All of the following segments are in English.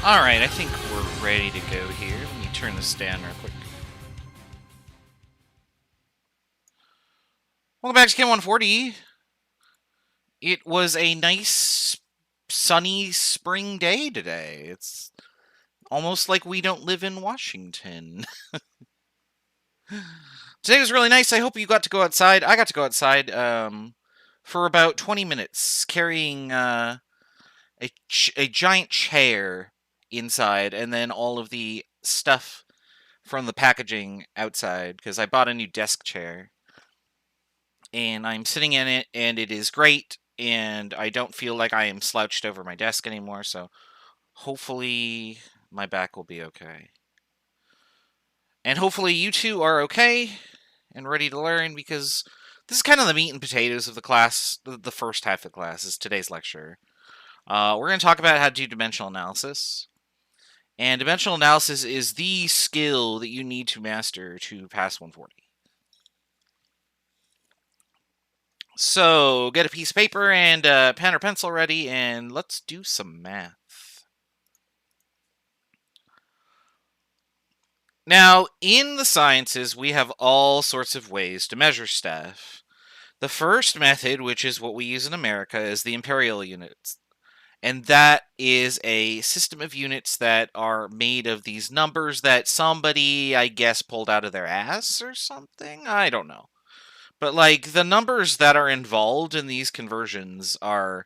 Alright, I think we're ready to go here. Let me turn this down real quick. Welcome back to Chem 140. It was a nice, sunny spring day today. It's almost like we don't live in Washington. Today was really nice. I hope you got to go outside. I got to go outside for about 20 minutes, carrying a giant chair inside, and then all of the stuff from the packaging outside, because I bought a new desk chair. And I'm sitting in it, and it is great, and I don't feel like I am slouched over my desk anymore, so hopefully my back will be okay. And hopefully you two are okay and ready to learn, because this is kind of the meat and potatoes of the class. The first half of the class is today's lecture. We're going to talk about how to do dimensional analysis. And dimensional analysis is the skill that you need to master to pass 140. So, get a piece of paper and a pen or pencil ready, and let's do some math. Now, in the sciences, we have all sorts of ways to measure stuff. The first method, which is what we use in America, is the imperial units. And that is a system of units that are made of these numbers that somebody, I guess, pulled out of their ass or something? I don't know. But, like, the numbers that are involved in these conversions are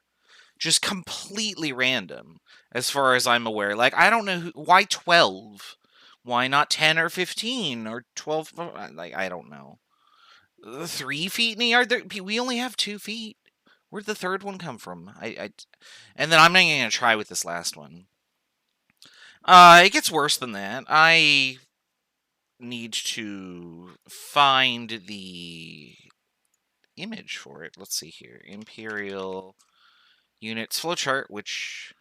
just completely random, as far as I'm aware. Like, I don't know, why 12? Why not 10 or 15 or 12? Like, I don't know. 3 feet in a yard? We only have 2 feet. Where'd the third one come from? And then I'm not even going to try with this last one. It gets worse than that. I need to find the image for it. Let's see here. Imperial units flowchart, which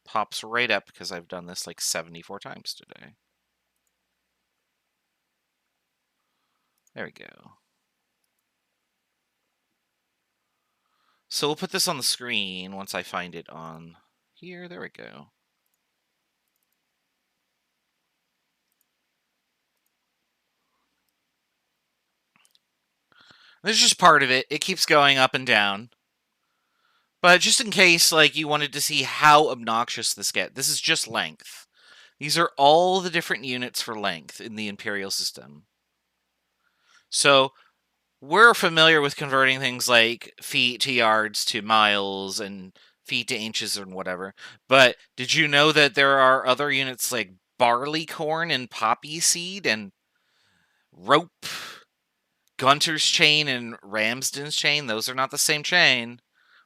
pops right up because I've done this like 74 times today. There we go. So we'll put this on the screen once I find it on here. There we go. This is just part of it. It keeps going up and down. But just in case, like, you wanted to see how obnoxious this gets, this is just length. These are all the different units for length in the imperial system. So we're familiar with converting things like feet to yards to miles and feet to inches and whatever. But did you know that there are other units like barley corn and poppy seed and rope, Gunter's chain and Ramsden's chain? Those are not the same chain.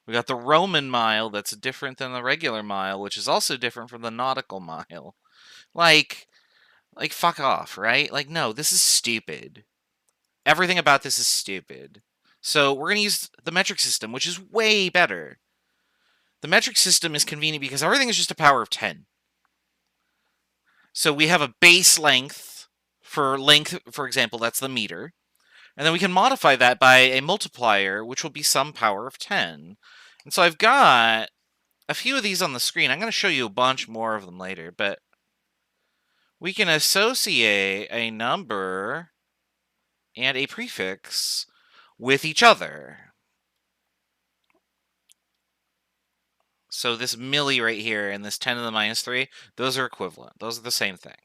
We got the Roman mile that's different than the regular mile, which is also different from the nautical mile. Like fuck off, right? Like, no, this is stupid. Everything about this is stupid. So we're going to use the metric system, which is way better. The metric system is convenient because everything is just a power of 10. So we have a base length, for example, that's the meter. And then we can modify that by a multiplier, which will be some power of 10. And so I've got a few of these on the screen. I'm going to show you a bunch more of them later, but we can associate a number and a prefix with each other. So this milli right here and this 10 to the minus 3, those are equivalent. Those are the same thing.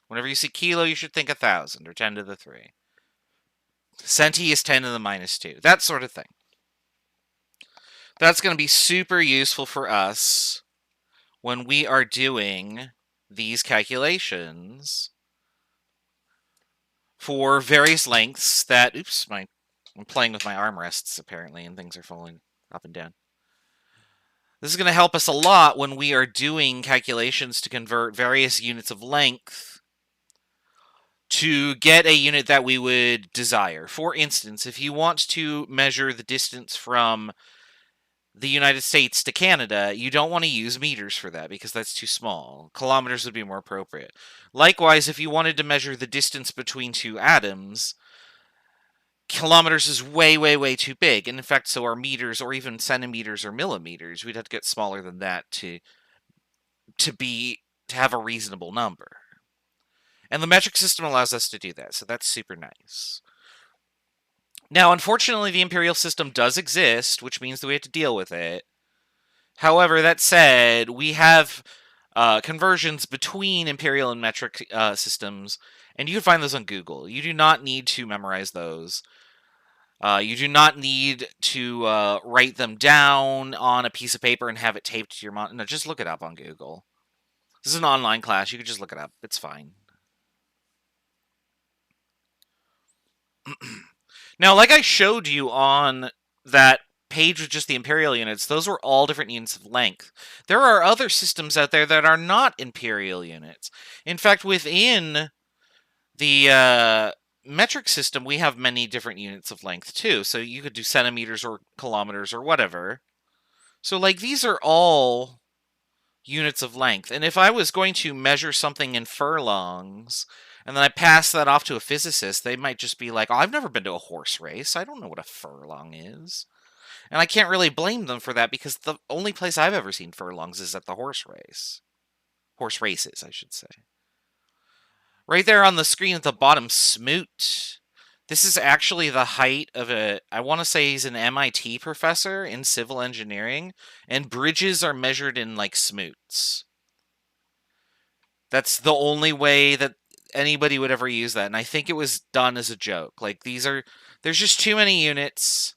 Whenever you see kilo, you should think 1,000 or 10 to the 3. Centi is 10 to the minus 2. That sort of thing. That's going to be super useful for us when we are doing these calculations for various lengths that... Oops, I'm playing with my armrests, apparently, and things are falling up and down. This is going to help us a lot when we are doing calculations to convert various units of length to get a unit that we would desire. For instance, if you want to measure the distance from the United States to Canada, you don't want to use meters for that because that's too small. Kilometers would be more appropriate. Likewise, if you wanted to measure the distance between two atoms, kilometers is way, way, way too big. And in fact, so are meters or even centimeters or millimeters. We'd have to get smaller than that to be to have a reasonable number. And the metric system allows us to do that, so that's super nice. Now, unfortunately, the imperial system does exist, which means that we have to deal with it. However, that said, we have conversions between imperial and metric systems, and you can find those on Google. You do not need to memorize those. You do not need to write them down on a piece of paper and have it taped to your monitor. No, just look it up on Google. This is an online class. You can just look it up. It's fine. Now, like I showed you on that page with just the imperial units, those were all different units of length. There are other systems out there that are not imperial units. In fact, within the metric system, we have many different units of length too. So you could do centimeters or kilometers or whatever. So, like, these are all units of length. And if I was going to measure something in furlongs, and then I pass that off to a physicist, they might just be like, oh, I've never been to a horse race. I don't know what a furlong is. And I can't really blame them for that because the only place I've ever seen furlongs is at the horse race. Horse races, I should say. Right there on the screen at the bottom, Smoot. This is actually the height of I want to say he's an MIT professor in civil engineering, and bridges are measured in, like, smoots. That's the only way that anybody would ever use that, and I think it was done as a joke. Like, there's just too many units,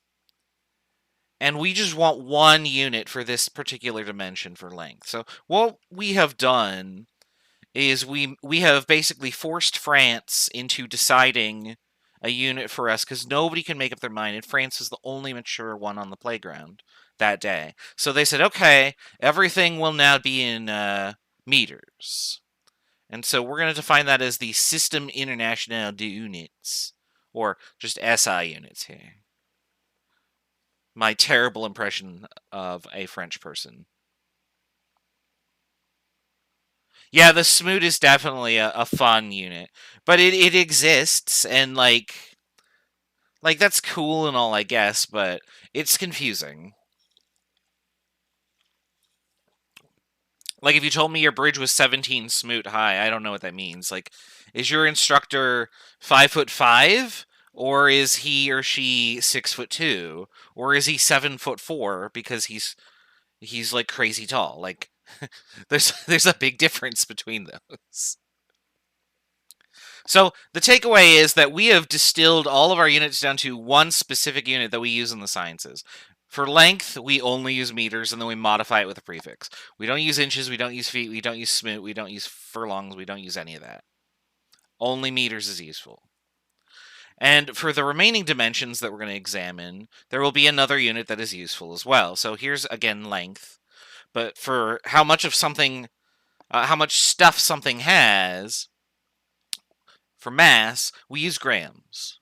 and we just want one unit for this particular dimension for length. So what we have done is we have basically forced France into deciding a unit for us because nobody can make up their mind, and France was the only mature one on the playground that day. So they said, okay, everything will now be in meters. And so we're going to define that as the System International de Units, or just SI units here. My terrible impression of a French person. Yeah, the Smoot is definitely a fun unit, but it exists, and like that's cool and all, I guess, but it's confusing. Like, if you told me your bridge was 17 Smoot high, I don't know what that means. Like, is your instructor 5'5", or is he or she 6'2", or is he 7'4" because he's like crazy tall? Like, there's a big difference between those. So the takeaway is that we have distilled all of our units down to one specific unit that we use in the sciences. For length, we only use meters, and then we modify it with a prefix. We don't use inches, we don't use feet, we don't use smoot, we don't use furlongs, we don't use any of that. Only meters is useful. And for the remaining dimensions that we're going to examine, there will be another unit that is useful as well. So here's, again, length. But for how much of something, how much stuff something has, for mass, we use grams.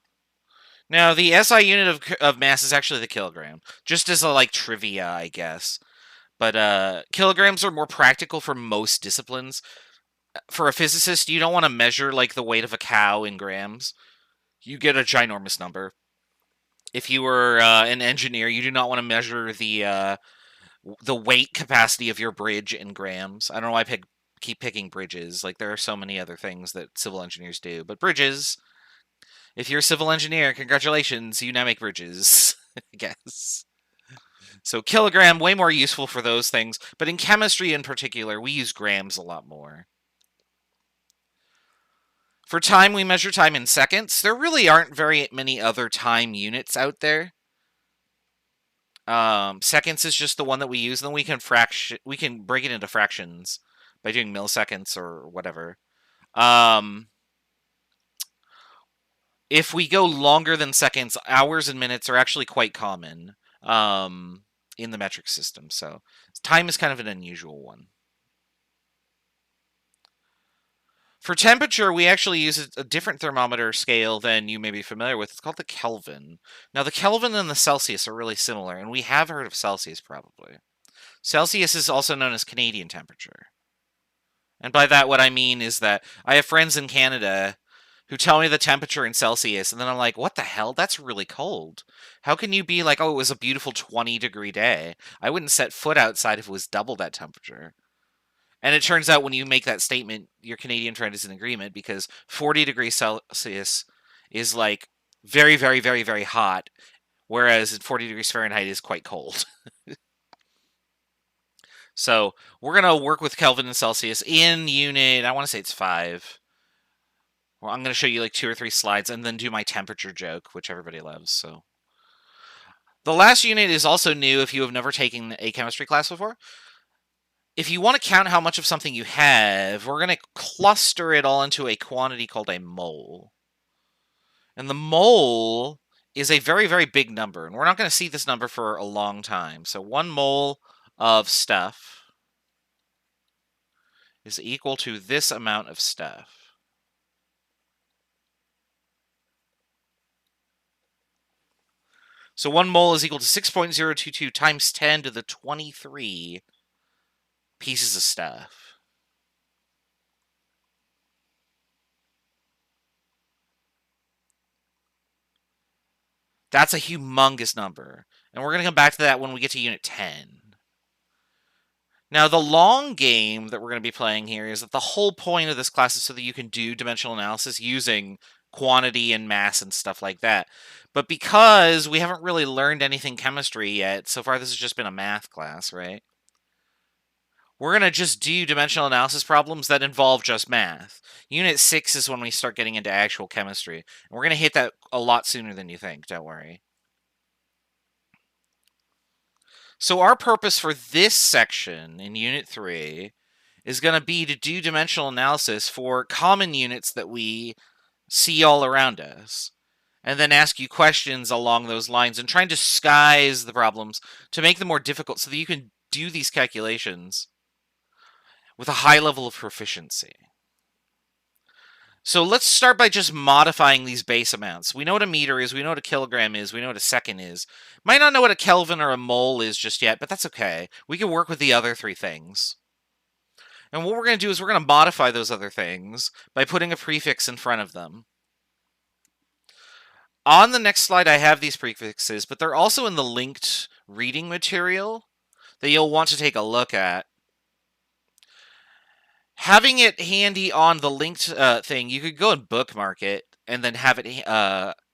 Now, the SI unit of mass is actually the kilogram, just as a, like, trivia, I guess. But kilograms are more practical for most disciplines. For a physicist, you don't want to measure, like, the weight of a cow in grams. You get a ginormous number. If you were an engineer, you do not want to measure the weight capacity of your bridge in grams. I don't know why I keep picking bridges. Like, there are so many other things that civil engineers do, but bridges, if you're a civil engineer, congratulations, you now make bridges, I guess. So kilogram, way more useful for those things, but in chemistry in particular, we use grams a lot more. For time, we measure time in seconds. There really aren't very many other time units out there. Seconds is just the one that we use, and then we can break it into fractions by doing milliseconds or whatever. If we go longer than seconds, hours and minutes are actually quite common in the metric system. So time is kind of an unusual one. For temperature, we actually use a different thermometer scale than you may be familiar with. It's called the Kelvin. Now, the Kelvin and the Celsius are really similar, and we have heard of Celsius probably. Celsius is also known as Canadian temperature. And by that, what I mean is that I have friends in Canada who tell me the temperature in Celsius, and then I'm like, what the hell? That's really cold. How can you be like, oh, it was a beautiful 20-degree day? I wouldn't set foot outside if it was double that temperature. And it turns out when you make that statement, your Canadian friend is in agreement, because 40 degrees Celsius is like very, very, very, very hot, whereas 40 degrees Fahrenheit is quite cold. So we're going to work with Kelvin and Celsius in unit, I want to say it's 5. Well, I'm going to show you like 2 or 3 slides and then do my temperature joke, which everybody loves. So the last unit is also new if you have never taken a chemistry class before. If you want to count how much of something you have, we're going to cluster it all into a quantity called a mole. And the mole is a very, very big number, and we're not going to see this number for a long time. So 1 mole of stuff is equal to this amount of stuff. So 1 mole is equal to 6.022 times 10 to the 23 pieces of stuff. That's a humongous number. And we're going to come back to that when we get to Unit 10. Now, the long game that we're going to be playing here is that the whole point of this class is so that you can do dimensional analysis using quantity and mass and stuff like that. But because we haven't really learned anything chemistry yet, so far this has just been a math class, right? We're going to just do dimensional analysis problems that involve just math. Unit 6 is when we start getting into actual chemistry. And we're going to hit that a lot sooner than you think, don't worry. So our purpose for this section in Unit 3 is going to be to do dimensional analysis for common units that we see all around us, and then ask you questions along those lines and try and disguise the problems to make them more difficult so that you can do these calculations with a high level of proficiency. So let's start by just modifying these base amounts. We know what a meter is, we know what a kilogram is, we know what a second is. Might not know what a Kelvin or a mole is just yet, but that's okay. We can work with the other 3 things. And what we're going to do is we're going to modify those other things by putting a prefix in front of them. On the next slide, I have these prefixes, but they're also in the linked reading material that you'll want to take a look at. Having it handy on the linked thing, you could go and bookmark it and then have it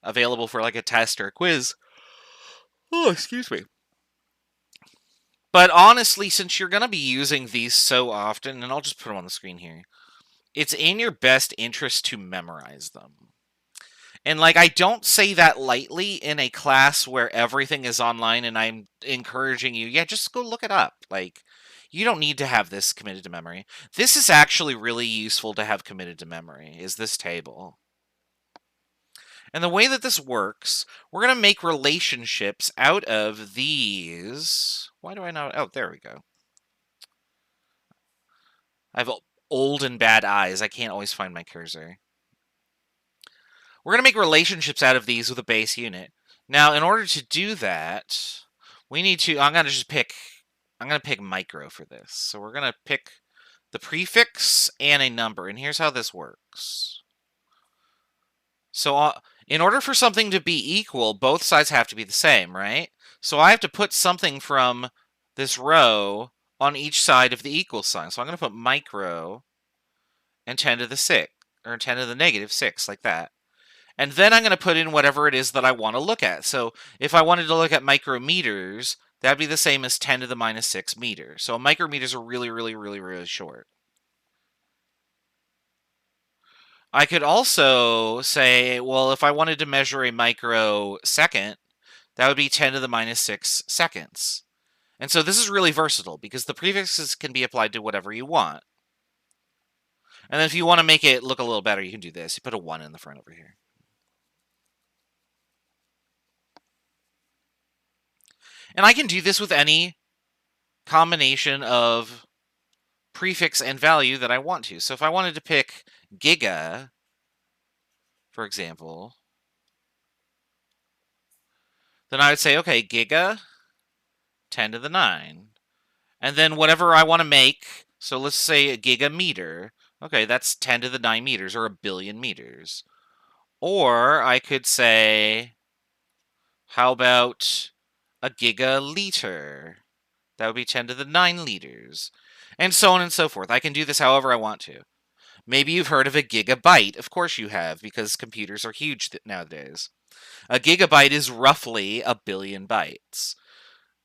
available for like a test or a quiz. Oh, excuse me. But honestly, since you're going to be using these so often, and I'll just put them on the screen here, it's in your best interest to memorize them. And like, I don't say that lightly in a class where everything is online and I'm encouraging you, yeah, just go look it up. Like, you don't need to have this committed to memory. This is actually really useful to have committed to memory, is this table. And the way that this works, we're going to make relationships out of these. Why do I not? Oh, there we go. I have old and bad eyes. I can't always find my cursor. We're going to make relationships out of these with a base unit. Now, in order to do that, we need to, I'm going to pick micro for this. So we're going to pick the prefix and a number. And here's how this works. So in order for something to be equal, both sides have to be the same, right? So I have to put something from this row on each side of the equal sign. So I'm going to put micro and 10 to the 6, or 10 to the negative 6, like that. And then I'm going to put in whatever it is that I want to look at. So if I wanted to look at micrometers, that'd be the same as 10 to the minus 6 meters. So micrometers are really, really, really, really short. I could also say, well, if I wanted to measure a microsecond, that would be 10 to the minus 6 seconds. And so this is really versatile because the prefixes can be applied to whatever you want. And then if you want to make it look a little better, you can do this. You put a 1 in the front over here. And I can do this with any combination of prefix and value that I want to. So if I wanted to pick giga, for example, then I would say, okay, giga, 10 to the 9. And then whatever I want to make, so let's say a gigameter, okay, that's 10 to the 9 meters, or a billion meters. Or I could say, how about a gigaliter? That would be 10 to the 9 liters. and so on and so forth. I can do this however I want to. Maybe you've heard of a gigabyte. Of course you have, because computers are huge nowadays. A gigabyte is roughly a billion bytes.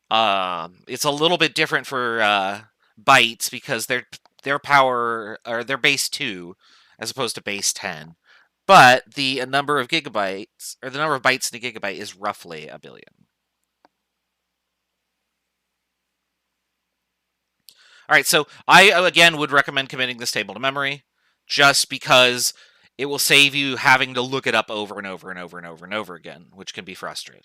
It's a little bit different for bytes because their power, or their base 2 as opposed to base 10. But the number of gigabytes, or the number of bytes in a gigabyte, is roughly a billion. All right, so I again would recommend committing this table to memory, just because it will save you having to look it up over and over and over and over and over again, which can be frustrating.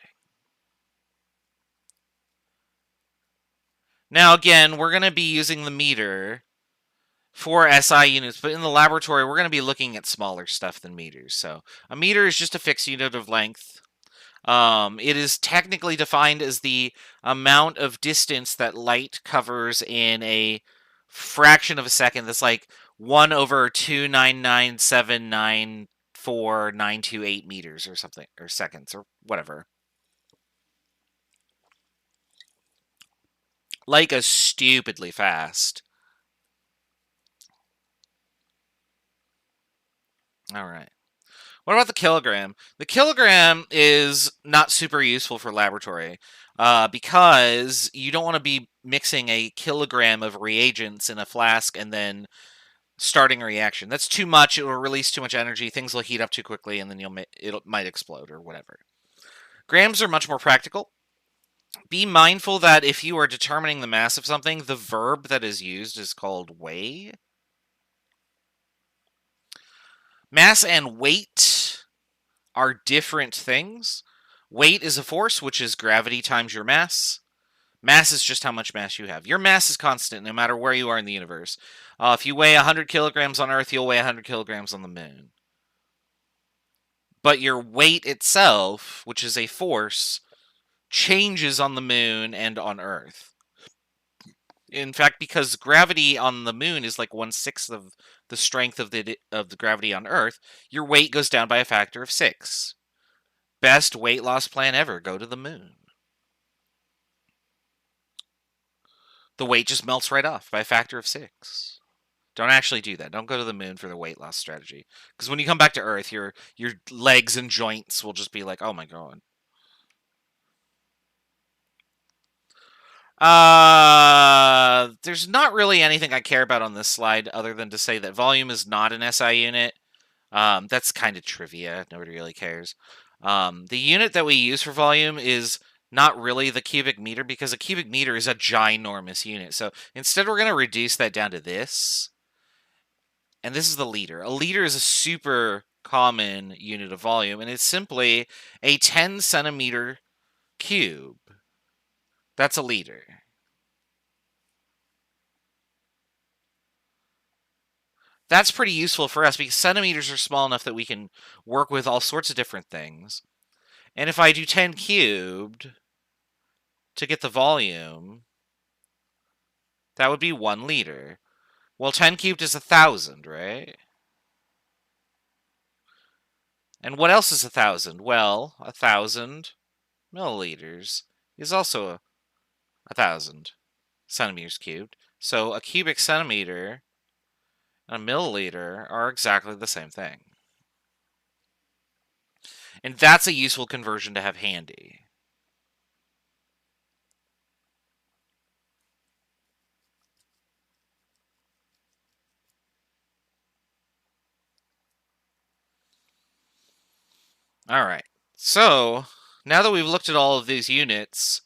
Now, again, we're going to be using the meter for SI units, but in the laboratory, we're going to be looking at smaller stuff than meters. So a meter is just a fixed unit of length. It is technically defined as the amount of distance that light covers in a fraction of a second. That's like 1 over 299,794,928 meters or something, or seconds, or whatever. Like a stupidly fast. All right. What about the kilogram? The kilogram is not super useful for laboratory because you don't want to be mixing a kilogram of reagents in a flask and then starting a reaction. That's too much. It will release too much energy. Things will heat up too quickly, and then it might explode or whatever. Grams are much more practical. Be mindful that if you are determining the mass of something, the verb that is used is called weigh. Mass and weight are different things. Weight is a force, which is gravity times your mass. Mass is just how much mass you have. Your mass is constant no matter where you are in the universe. If you weigh 100 kilograms on Earth, you'll weigh 100 kilograms on the moon. But your weight itself, which is a force, changes on the moon and on Earth. In fact, because gravity on the moon is like 1/6 of the strength of the gravity on Earth, your weight goes down by a factor of 6. Best weight loss plan ever. Go to the moon. The weight just melts right off by a factor of 6. Don't actually do that. Don't go to the moon for the weight loss strategy. Because when you come back to Earth, your legs and joints will just be like, oh my god. There's not really anything I care about on this slide other than to say that volume is not an SI unit. That's kind of trivia. Nobody really cares. The unit that we use for volume is not really the cubic meter, because a cubic meter is a ginormous unit. So instead, we're going to reduce that down to this. And this is the liter. A liter is a super common unit of volume, and it's simply a 10 centimeter cube. That's a liter. That's pretty useful for us because centimeters are small enough that we can work with all sorts of different things. And if I do 10 cubed to get the volume, that would be 1 liter. Well, 10 cubed is 1,000, right? And what else is 1,000? Well, 1,000 milliliters is also 1,000 centimeters cubed. So a cubic centimeter and a milliliter are exactly the same thing. And that's a useful conversion to have handy. All right. So now that we've looked at all of these units,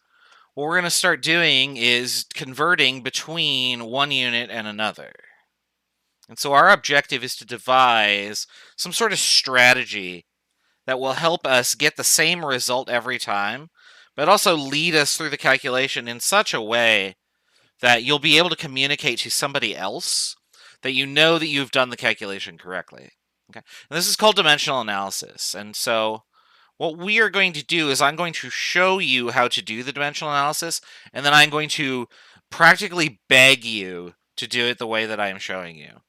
what we're going to start doing is converting between one unit and another. And so our objective is to devise some sort of strategy that will help us get the same result every time, but also lead us through the calculation in such a way that you'll be able to communicate to somebody else that you know that you've done the calculation correctly. Okay? And this is called dimensional analysis. And so what we are going to do is I'm going to show you how to do the dimensional analysis, and then I'm going to practically beg you to do it the way that I am showing you.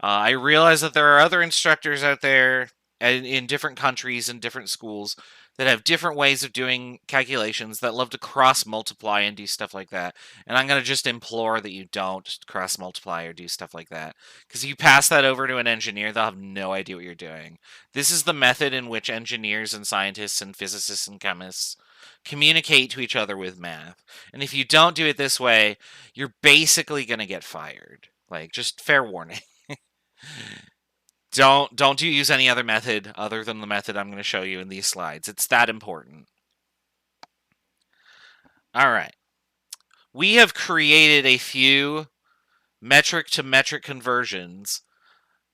I realize that there are other instructors out there in different countries and different schools that have different ways of doing calculations, that love to cross-multiply and do stuff like that. And I'm going to just implore that you don't cross-multiply or do stuff like that. Because if you pass that over to an engineer, they'll have no idea what you're doing. This is the method in which engineers and scientists and physicists and chemists communicate to each other with math. And if you don't do it this way, you're basically going to get fired. Like, just fair warning. Don't use any other method other than the method I'm going to show you in these slides. It's that important. All right. We have created a few metric to metric conversions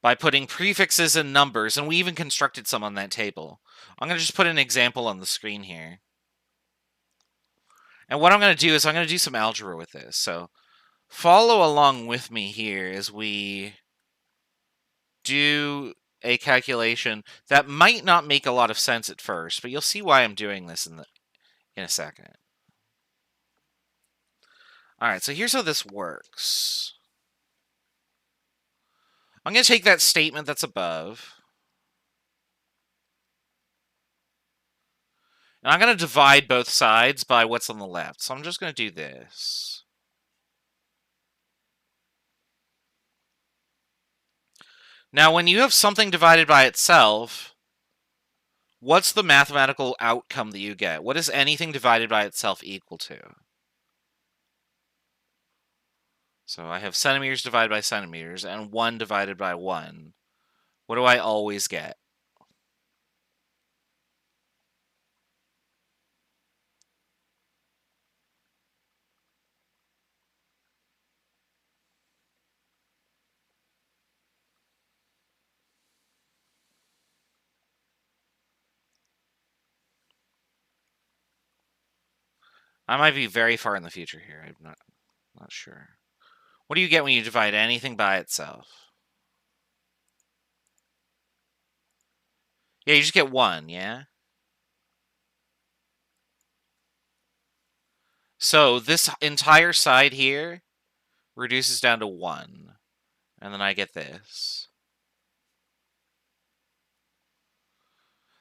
by putting prefixes and numbers, and we even constructed some on that table. I'm going to just put an example on the screen here. And what I'm going to do is I'm going to do some algebra with this. So follow along with me here as we do a calculation that might not make a lot of sense at first, but you'll see why I'm doing this in a second. All right, so here's how this works. I'm going to take that statement that's above, and I'm going to divide both sides by what's on the left. So I'm just going to do this. Now, when you have something divided by itself, what's the mathematical outcome that you get? What is anything divided by itself equal to? So I have centimeters divided by centimeters and 1 divided by 1. What do I always get? I might be very far in the future here. I'm not sure. What do you get when you divide anything by itself? Yeah, you just get 1, yeah? So this entire side here reduces down to 1. And then I get this.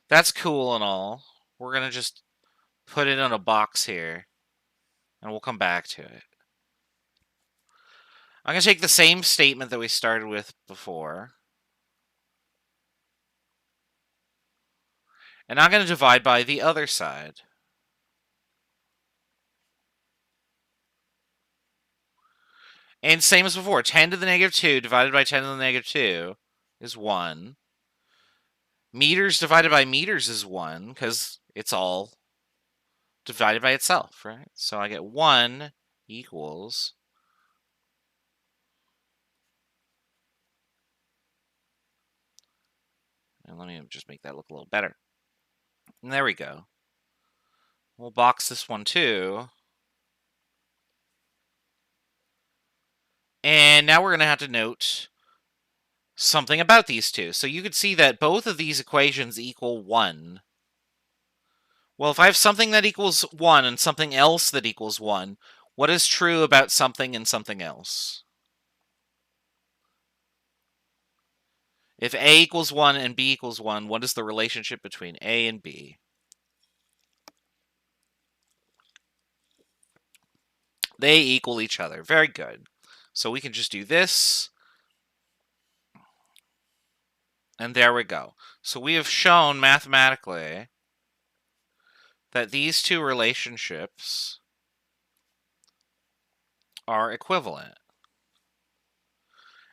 That's cool and all. We're going to just put it in a box here. And we'll come back to it. I'm going to take the same statement that we started with before. And I'm going to divide by the other side. And same as before, 10 to the negative 2 divided by 10 to the negative 2 is 1. Meters divided by meters is 1, because it's all divided by itself, right? So I get 1 equals... And let me just make that look a little better. And there we go. We'll box this one too. And now we're going to have to note something about these two. So you could see that both of these equations equal 1. Well, if I have something that equals 1 and something else that equals 1, what is true about something and something else? If A equals 1 and B equals 1, what is the relationship between A and B? They equal each other. Very good. So we can just do this. And there we go. So we have shown mathematically that these two relationships are equivalent.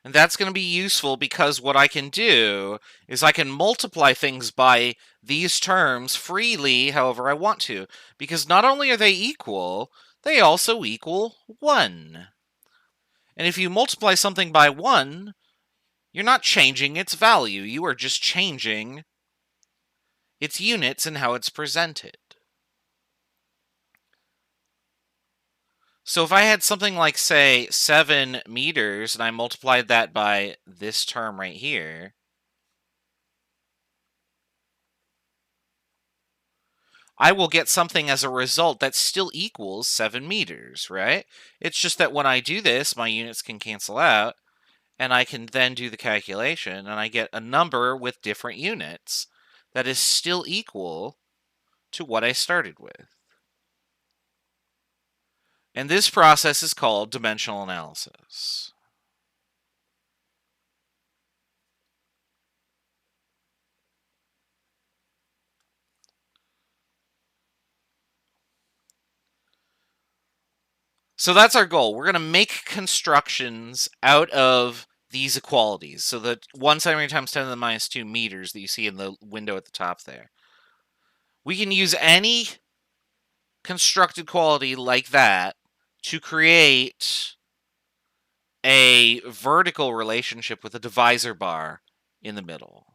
And that's going to be useful because what I can do is I can multiply things by these terms freely however I want to. Because not only are they equal, they also equal 1. And if you multiply something by 1, you're not changing its value. You are just changing its units and how it's presented. So if I had something like, say, 7 meters, and I multiplied that by this term right here, I will get something as a result that still equals 7 meters, right? It's just that when I do this, my units can cancel out, and I can then do the calculation, and I get a number with different units that is still equal to what I started with. And this process is called dimensional analysis. So that's our goal. We're going to make constructions out of these equalities. So the 1 centimeter times 10 to the minus 2 meters that you see in the window at the top there. We can use any constructed quality like that to create a vertical relationship with a divisor bar in the middle.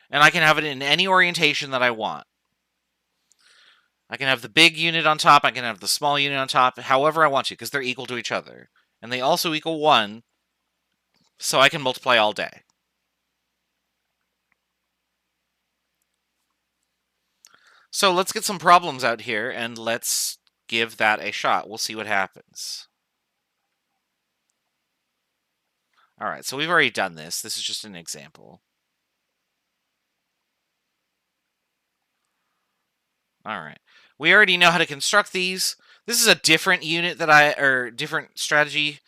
And I can have it in any orientation that I want. I can have the big unit on top, I can have the small unit on top, however I want to, because they're equal to each other. And they also equal 1, so I can multiply all day. So let's get some problems out here, and let's give that a shot. We'll see what happens. Alright, so we've already done this. This is just an example. Alright. We already know how to construct these. This is a different unit different strategy.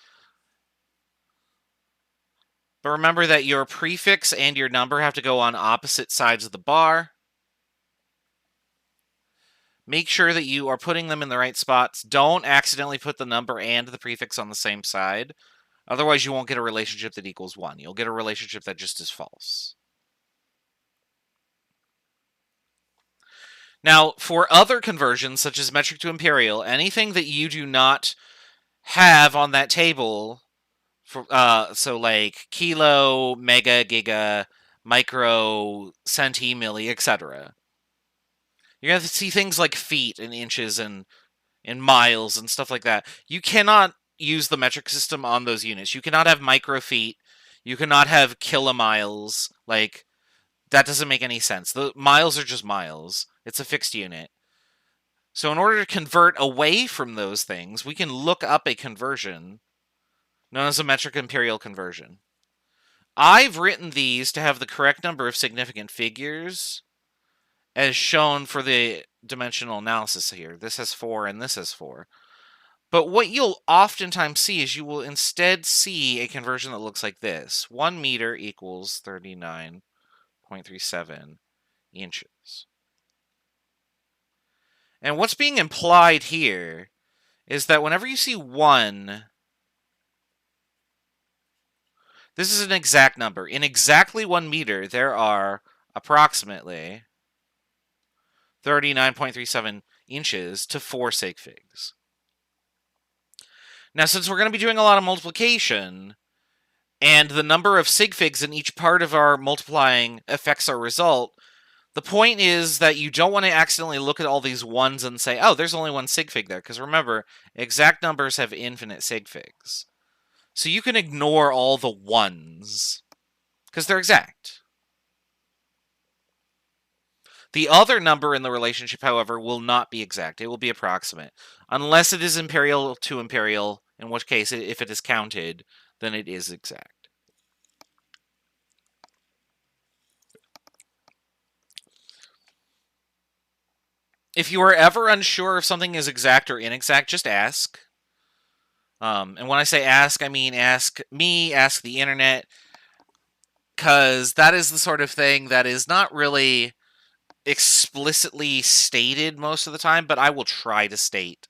But remember that your prefix and your number have to go on opposite sides of the bar. Make sure that you are putting them in the right spots. Don't accidentally put the number and the prefix on the same side. Otherwise, you won't get a relationship that equals 1. You'll get a relationship that just is false. Now, for other conversions, such as metric to imperial, anything that you do not have on that table, so like kilo, mega, giga, micro, centi, milli, etc., you're going to see things like feet and inches and miles and stuff like that. You cannot use the metric system on those units. You cannot have microfeet. You cannot have kilomiles. Like, that doesn't make any sense. The miles are just miles. It's a fixed unit. So in order to convert away from those things, we can look up a conversion known as a metric imperial conversion. I've written these to have the correct number of significant figures as shown for the dimensional analysis here. This has 4 and this has 4. But what you'll oftentimes see is you will instead see a conversion that looks like this. 1 meter equals 39.37 inches. And what's being implied here is that whenever you see 1, this is an exact number. In exactly 1 meter, there are approximately 39.37 inches to 4 sig figs. Now, since we're going to be doing a lot of multiplication, and the number of sig figs in each part of our multiplying affects our result, the point is that you don't want to accidentally look at all these 1s and say, oh, there's only 1 sig fig there. Because remember, exact numbers have infinite sig figs. So you can ignore all the 1s, because they're exact. The other number in the relationship, however, will not be exact. It will be approximate. Unless it is imperial to imperial, in which case, if it is counted, then it is exact. If you are ever unsure if something is exact or inexact, just ask. And when I say ask, I mean ask me, ask the internet, because that is the sort of thing that is not really explicitly stated most of the time, but I will try to state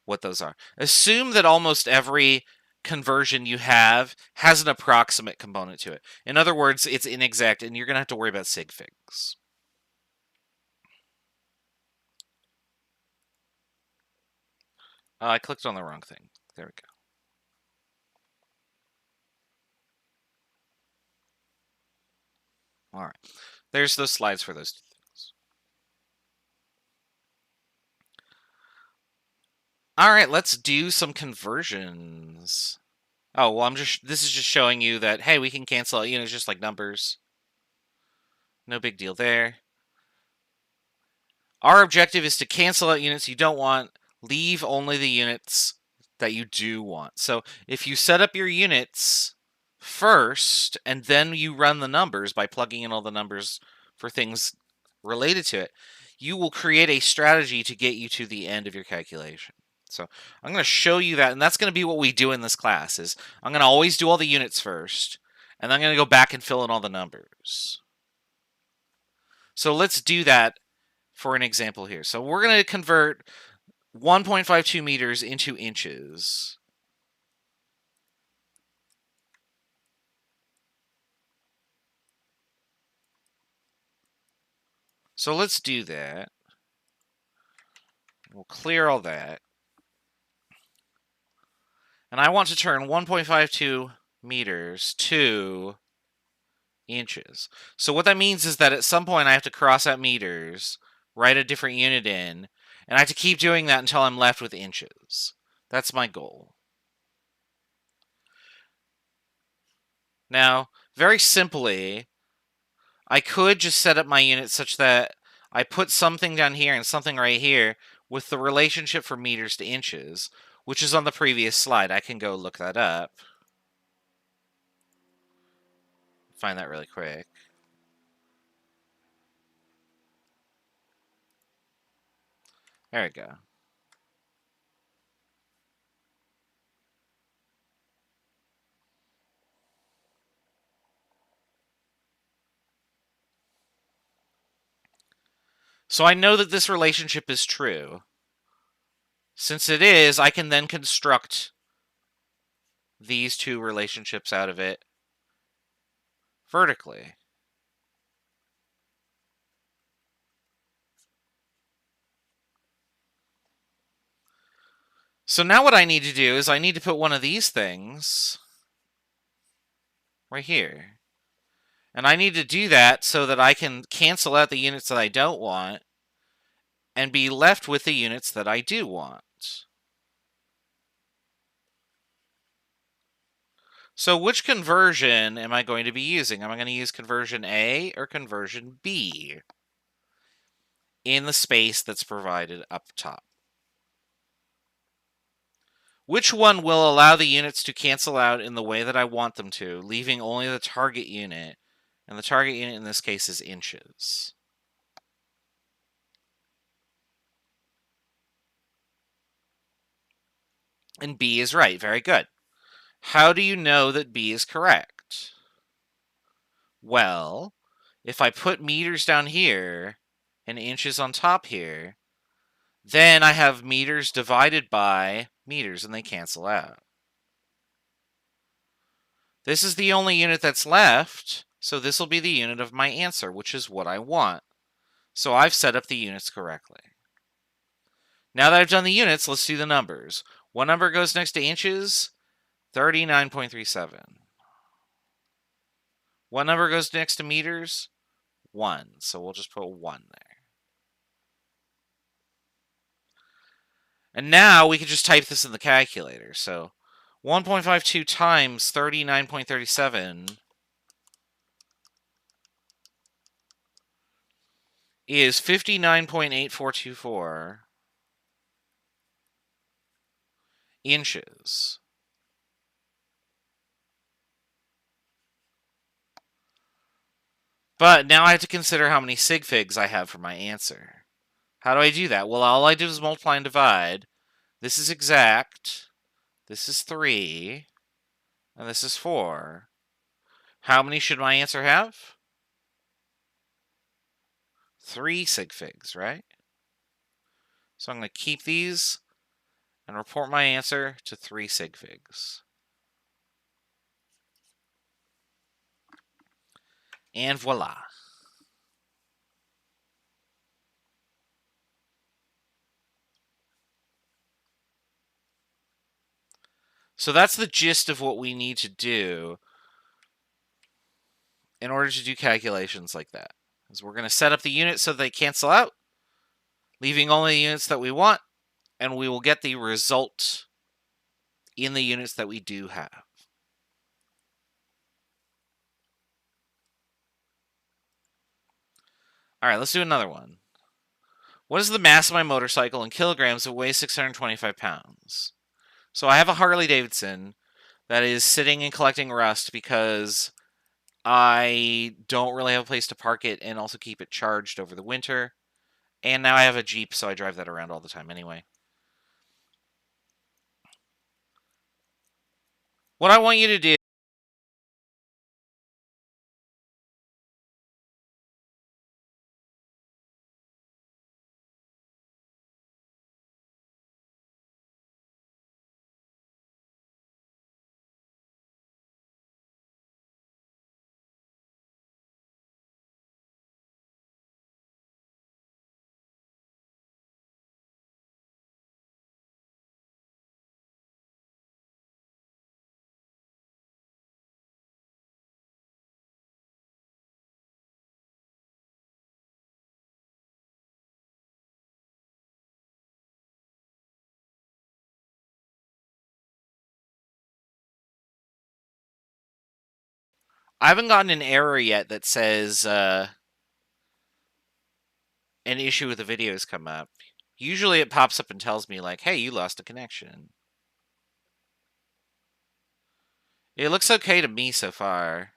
what those are. Assume that almost every conversion you have has an approximate component to it. In other words, it's inexact, and you're going to have to worry about sig figs. I clicked on the wrong thing. There we go. All right. There's those slides for those two things. All right, let's do some conversions. Oh, well, this is just showing you that, hey, we can cancel out units just like numbers. No big deal there. Our objective is to cancel out units you don't want, leave only the units that you do want. So if you set up your units first, and then you run the numbers by plugging in all the numbers for things related to it, you will create a strategy to get you to the end of your calculation. So I'm going to show you that, and that's going to be what we do in this class. Is I'm going to always do all the units first, and then I'm going to go back and fill in all the numbers. So let's do that for an example here. So we're going to convert 1.52 meters into inches. So let's do that. We'll clear all that. And I want to turn 1.52 meters to inches. So what that means is that at some point I have to cross out meters, write a different unit in, and I have to keep doing that until I'm left with inches. That's my goal. Now, very simply, I could just set up my units such that I put something down here and something right here with the relationship from meters to inches, which is on the previous slide. I can go look that up. Find that really quick. There we go. So I know that this relationship is true. Since it is, I can then construct these two relationships out of it vertically. So now what I need to do is I need to put one of these things right here. And I need to do that so that I can cancel out the units that I don't want and be left with the units that I do want. So which conversion am I going to be using? Am I going to use conversion A or conversion B in the space that's provided up top? Which one will allow the units to cancel out in the way that I want them to, leaving only the target unit? And the target unit in this case is inches. And B is right. Very good. How do you know that B is correct? Well, if I put meters down here and inches on top here, then I have meters divided by meters, and they cancel out. This is the only unit that's left, so this will be the unit of my answer, which is what I want. So I've set up the units correctly. Now that I've done the units, let's do the numbers. What number goes next to inches? 39.37. What number goes next to meters? 1. So we'll just put 1 there. And now we can just type this in the calculator. So 1.52 times 39.37 is 59.8424 inches. But now I have to consider how many sig figs I have for my answer. How do I do that? Well, all I do is multiply and divide. This is exact. This is 3. And this is 4. How many should my answer have? 3 sig figs, right? So I'm going to keep these and report my answer to 3 sig figs. And voila. So that's the gist of what we need to do in order to do calculations like that. Is we're going to set up the units so they cancel out, leaving only the units that we want, and we will get the result in the units that we do have. All right, let's do another one. What is the mass of my motorcycle in kilograms? It weighs 625 pounds. So I have a Harley Davidson that is sitting and collecting rust because I don't really have a place to park it and also keep it charged over the winter. And now I have a Jeep, so I drive that around all the time anyway. What I want you to do... I haven't gotten an error yet that says an issue with the videos come up. Usually it pops up and tells me, like, hey, you lost a connection. It looks okay to me so far.